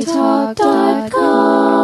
talk.com.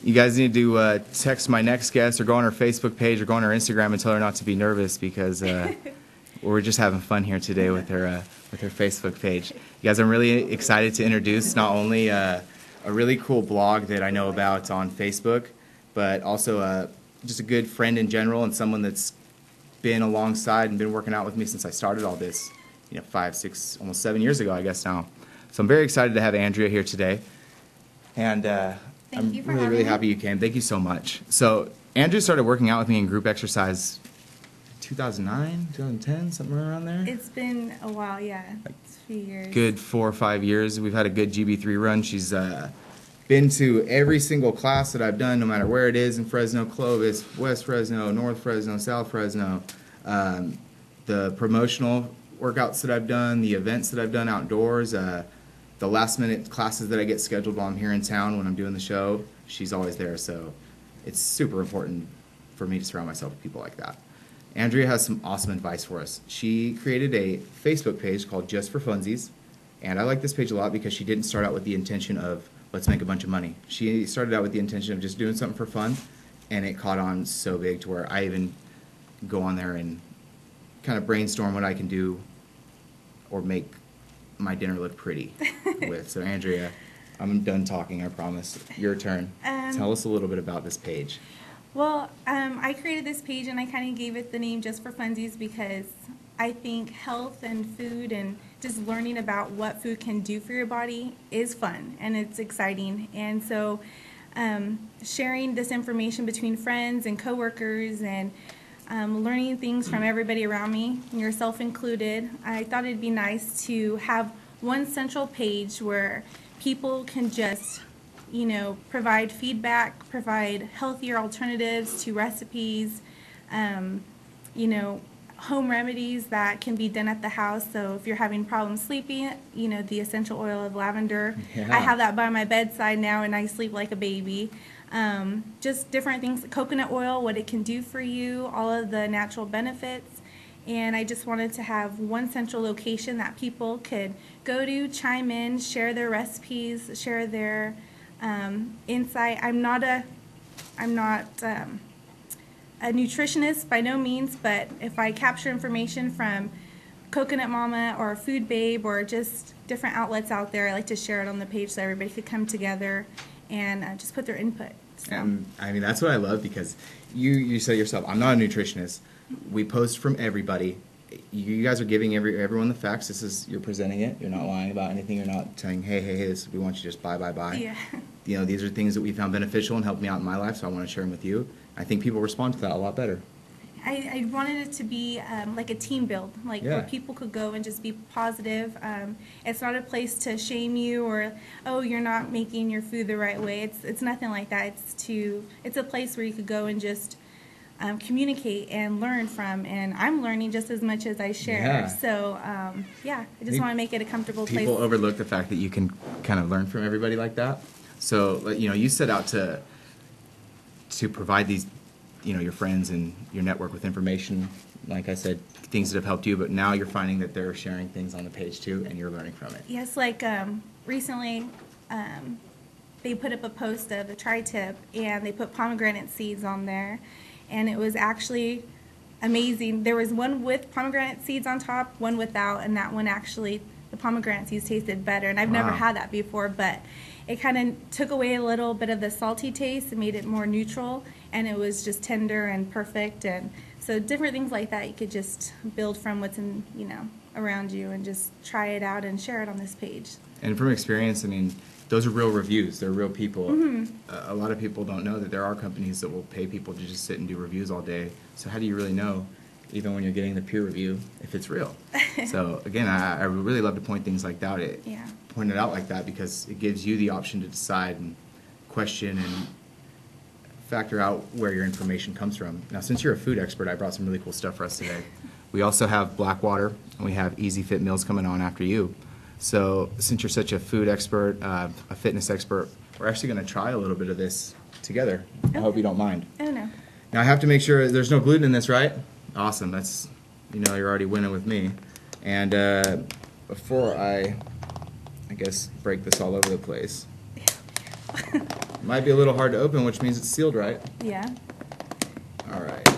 You guys need to text my next guest or go on her Facebook page or go on her Instagram and tell her not to be nervous because we're just having fun here today with her Facebook page. You guys, I'm really excited to introduce not only a really cool blog that I know about on Facebook, but also just a good friend in general and someone that's been alongside and been working out with me since I started all this, 5, 6, almost 7 years ago, I guess now. So I'm very excited to have Andrea here today. And I'm really happy you came. Thank you so much. So Andrea started working out with me in group exercise 2009, 2010, somewhere around there. It's been a while, yeah. It's a few years. Good 4 or 5 years. We've had a good GB3 run. She's been to every single class that I've done, no matter where it is in Fresno, Clovis, West Fresno, North Fresno, South Fresno. The promotional workouts that I've done, the events that I've done outdoors, the last-minute classes that I get scheduled while I'm here in town when I'm doing the show, she's always there. So it's super important for me to surround myself with people like that. Andrea has some awesome advice for us. She created a Facebook page called Just for Funsies, and I like this page a lot because she didn't start out with the intention of let's make a bunch of money. She started out with the intention of just doing something for fun, and it caught on so big to where I even go on there and kind of brainstorm what I can do or make my dinner look pretty with. So Andrea, I'm done talking, I promise. Your turn. Tell us a little bit about this page. Well, I created this page and I kind of gave it the name Just for Funsies because I think health and food and just learning about what food can do for your body is fun and it's exciting. And so sharing this information between friends and coworkers and learning things from everybody around me, yourself included, I thought it'd be nice to have one central page where people can just provide feedback, provide healthier alternatives to recipes, home remedies that can be done at the house. So if you're having problems sleeping, the essential oil of lavender, Yeah. I have that by my bedside now and I sleep like a baby. Just different things, coconut oil, what it can do for you, all of the natural benefits. And I just wanted to have one central location that people could go to, chime in, share their recipes, share their insight. I'm not a nutritionist by no means, but if I capture information from Coconut Mama or Food Babe or just different outlets out there, I like to share it on the page so everybody could come together and just put their input. So. And I mean, that's what I love because you said yourself, I'm not a nutritionist. We post from everybody. You guys are giving everyone the facts. You're presenting it. You're not lying about anything. You're not saying, hey, this, we want you to just buy. Yeah. These are things that we found beneficial and helped me out in my life, so I want to share them with you. I think people respond to that a lot better. I wanted it to be like a team build, where people could go and just be positive. It's not a place to shame you or, oh, you're not making your food the right way. It's nothing like that. It's a place where you could go and just communicate and learn from, and I'm learning just as much as I share. Yeah. So, I just want to make it a comfortable place. People overlook the fact that you can kind of learn from everybody like that. So, you set out to provide these, your friends and your network with information, like I said, things that have helped you, but now you're finding that they're sharing things on the page too, and you're learning from it. Yes, recently they put up a post of a tri-tip, and they put pomegranate seeds on there, and it was actually amazing. There was one with pomegranate seeds on top, one without, and that one actually, the pomegranate seeds tasted better, and I've never had that before, but it kind of took away a little bit of the salty taste and made it more neutral, and it was just tender and perfect. And so different things like that you could just build from what's in around you and just try it out and share it on this page. And from experience, I mean, those are real reviews. They're real people. Mm-hmm. A lot of people don't know that there are companies that will pay people to just sit and do reviews all day. So how do you really know, even when you're getting the peer review, if it's real? So again, I would really love to point things like that. Point it out like that because it gives you the option to decide and question and factor out where your information comes from. Now, since you're a food expert, I brought some really cool stuff for us today. We also have Blackwater, and we have Easy Fit Meals coming on after you. So since you're such a food expert, a fitness expert, we're actually going to try a little bit of this together. I hope you don't mind. Oh, no. Now I have to make sure there's no gluten in this, right? Awesome. That's, you're already winning with me. And before I guess, break this all over the place. It might be a little hard to open, which means it's sealed right. Yeah. All right.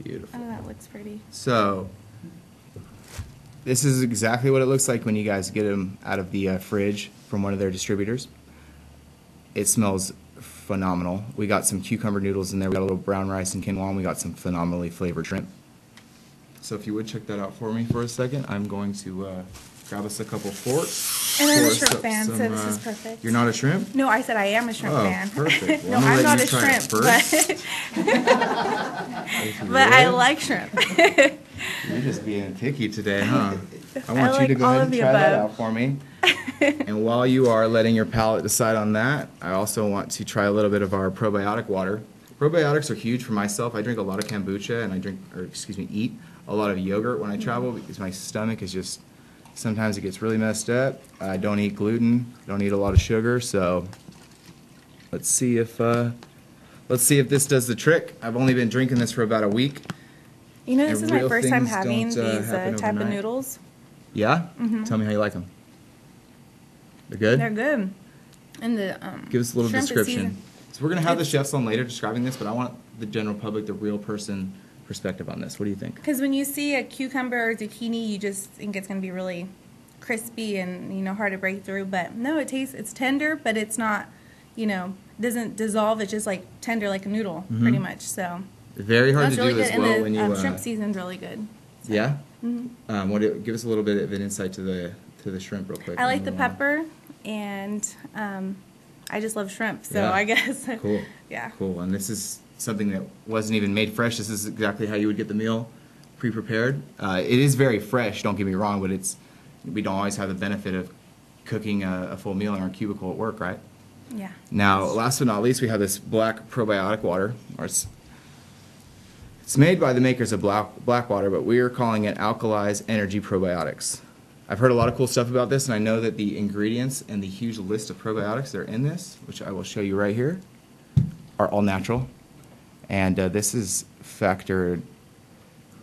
Beautiful. Oh, that looks pretty. So, this is exactly what it looks like when you guys get them out of the fridge from one of their distributors. It smells phenomenal. We got some cucumber noodles in there. We got a little brown rice and quinoa, and we got some phenomenally flavored shrimp. So if you would check that out for me for a second, I'm going to grab us a couple forks. And I'm a shrimp fan, so this is perfect. You're not a shrimp? No, I said I am a shrimp fan. Perfect. No, I'm not a shrimp, but I like shrimp. You're just being picky today, huh? I want you like to go all ahead of and the try that above. out for me. And while you are letting your palate decide on that, I also want to try a little bit of our probiotic water. Probiotics are huge for myself. I drink a lot of kombucha and eat a lot of yogurt when I travel because my stomach is just, sometimes it gets really messed up. I don't eat gluten, don't eat a lot of sugar, so let's see if this does the trick. I've only been drinking this for about a week. You know, this And is my real first time things having don't, these happen type of overnight. noodles. Yeah? Tell me how you like them. They're good? They're good. And the Give us a little shrimp is description. seasoned. So we're going to have the chefs on later describing this, but I want the general public, the real person perspective on this. What do you think? Because when you see a cucumber or zucchini, you just think it's going to be really crispy and, hard to break through. But no, it's tender, but it's not, doesn't dissolve. It's just like tender like a noodle, pretty much. So Very hard that's to really do good. as well And when the you... shrimp season's really good. Yeah? Give us a little bit of an insight to the shrimp real quick. I like the pepper, and I just love shrimp. So Yeah. I guess. Cool. Yeah. Cool. And this is something that wasn't even made fresh. This is exactly how you would get the meal pre-prepared. It is very fresh, don't get me wrong, but we don't always have the benefit of cooking a full meal in our cubicle at work, right? Yeah. Now, last but not least, we have this black probiotic water. It's made by the makers of black water, but we are calling it Alkalize Energy Probiotics. I've heard a lot of cool stuff about this, and I know that the ingredients and the huge list of probiotics that are in this, which I will show you right here, are all natural. And this is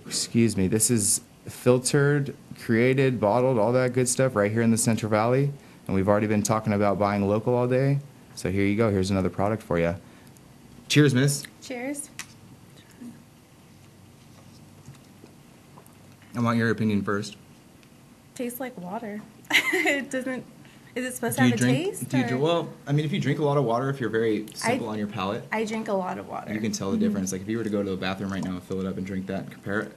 this is filtered, created, bottled, all that good stuff right here in the Central Valley. And we've already been talking about buying local all day. So here you go. Here's another product for you. Cheers, miss. Cheers. I want your opinion first. Tastes like water. It doesn't. Is it supposed to have a taste? Or? Well, I mean, if you drink a lot of water, if you're very simple on your palate, I drink a lot of water. you can tell the difference. Like if you were to go to the bathroom right now and fill it up and drink that and compare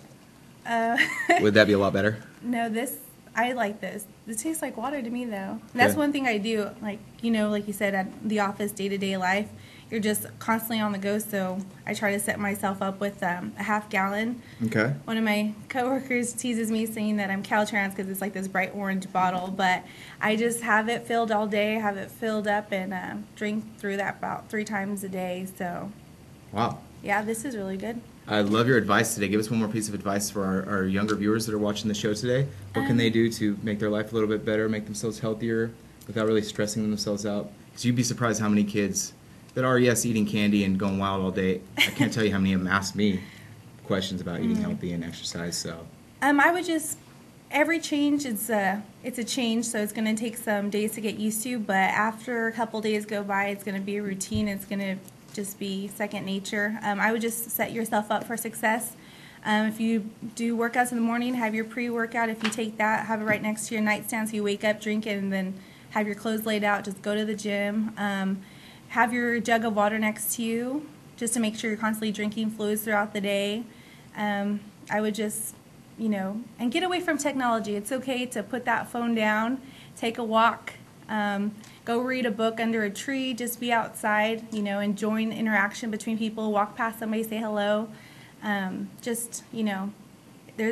it, would that be a lot better? No, I like this. This tastes like water to me, though. And that's one thing I do. Like you said, at the office, day-to-day life, you're just constantly on the go. So I try to set myself up with a half-gallon. Okay. One of my coworkers teases me saying that I'm Caltrans because it's like this bright orange bottle. But I just have it filled all day, have it filled up, and drink through that about 3 times a day. So, Wow. yeah, this is really good. I love your advice today. Give us one more piece of advice for our younger viewers that are watching the show today. What can they do to make their life a little bit better, make themselves healthier without really stressing themselves out? Because you'd be surprised how many kids that are, yes, eating candy and going wild all day. I can't tell you how many of them ask me questions about eating healthy and exercise. So, I would just, every change it's a change, so it's going to take some days to get used to. But after a couple days go by, it's going to be a routine. It's going to just be second nature. I would just set yourself up for success. If you do workouts in the morning, have your pre-workout. If you take that, have it right next to your nightstand so you wake up, drink it, and then have your clothes laid out. Just go to the gym. Have your jug of water next to you just to make sure you're constantly drinking fluids throughout the day. I would just, and get away from technology. It's okay to put that phone down, take a walk, go read a book under a tree, just be outside, enjoying the interaction between people, walk past somebody, say hello. There's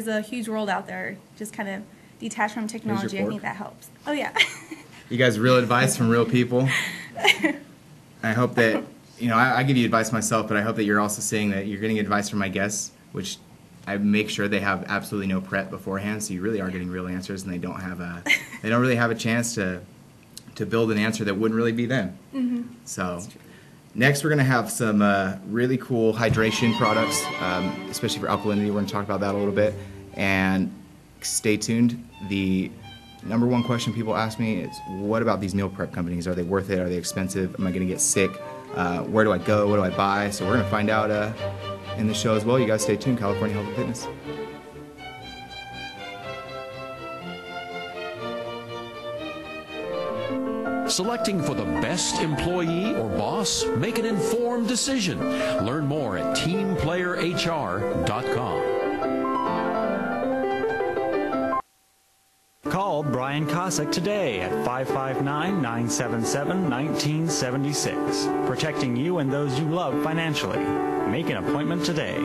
a huge world out there. Just kind of detach from technology. I think that helps. Oh, yeah. you guys, real advice from real people. I hope that, I give you advice myself, but I hope that you're also saying that you're getting advice from my guests, which I make sure they have absolutely no prep beforehand, so you really are getting real answers, and they don't really have a chance to build an answer that wouldn't really be them. Mm-hmm. So next we're going to have some really cool hydration products, especially for alkalinity. We're going to talk about that a little bit. And stay tuned. The number one question people ask me is, what about these meal prep companies? Are they worth it? Are they expensive? Am I going to get sick? Where do I go? What do I buy? So we're going to find out in the show as well. You guys stay tuned. California Health and Fitness. Selecting for the best employee or boss? Make an informed decision. Learn more at teamplayerhr.com. Call Brian Kosick today at 559-977-1976. Protecting you and those you love financially. Make an appointment today.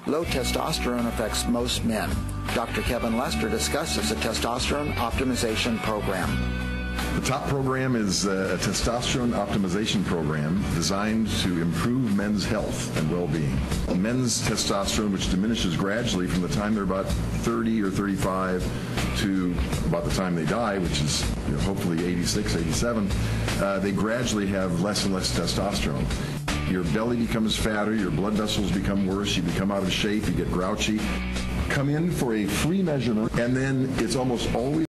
Low testosterone affects most men. Dr. Kevin Lester discusses the testosterone optimization program. The top program is a testosterone optimization program designed to improve men's health and well-being. Men's testosterone, which diminishes gradually from the time they're about 30 or 35 to about the time they die, which is hopefully 86, 87, they gradually have less and less testosterone. Your belly becomes fatter, your blood vessels become worse, you become out of shape, you get grouchy. Come in for a free measurement, and then it's almost always